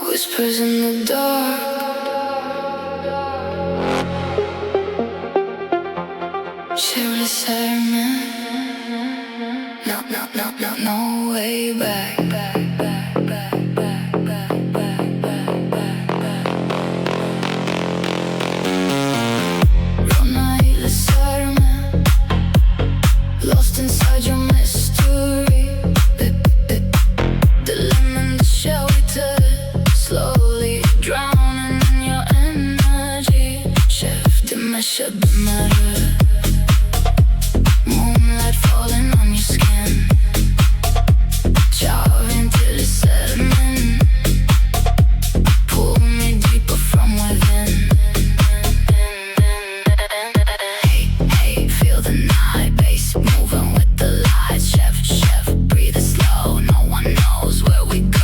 Whispers in the dark. Şöyle sevme. No way back. Rona ile serme. Lost inside your mystery. The lemon, the shelter. Slowly drowning in your energy. Şefdime şebimere. Moonlight falling on your skin. Charring till it's settling. Pull me deeper from within. Hey, feel the night bass moving with the lights. Chef, breathe it slow. No one knows where we go.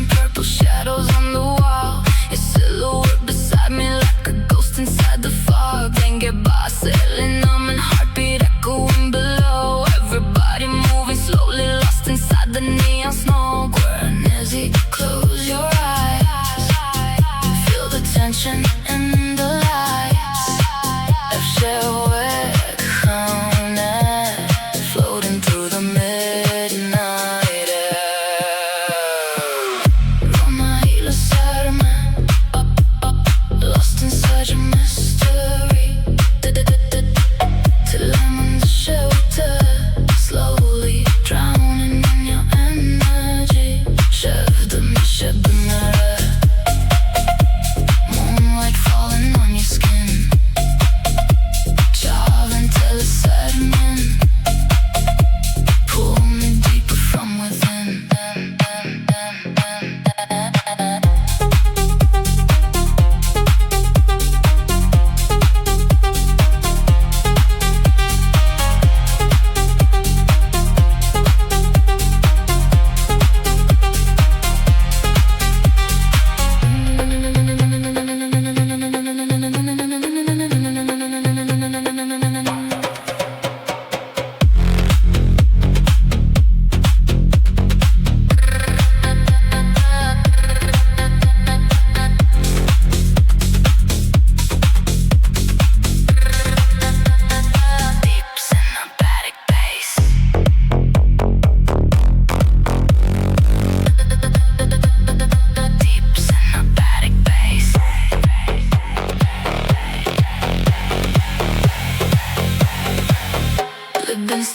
Purple shadows on the wall. Your silhouette beside me like a ghost inside the fog. Then get by sailing numb and heartbeat echoing below. Everybody moving slowly, lost inside the neon smoke. Where energy, close your eyes. Feel the tension in the lights. Everywhere floating through the midnight air. Lost inside your mystery. Till I'm in the shelter. Slowly drowning in your energy. Şefdime. Moonlight falling on your skin. Charring till it's settling. Pull me deeper from within.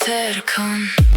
Terkan.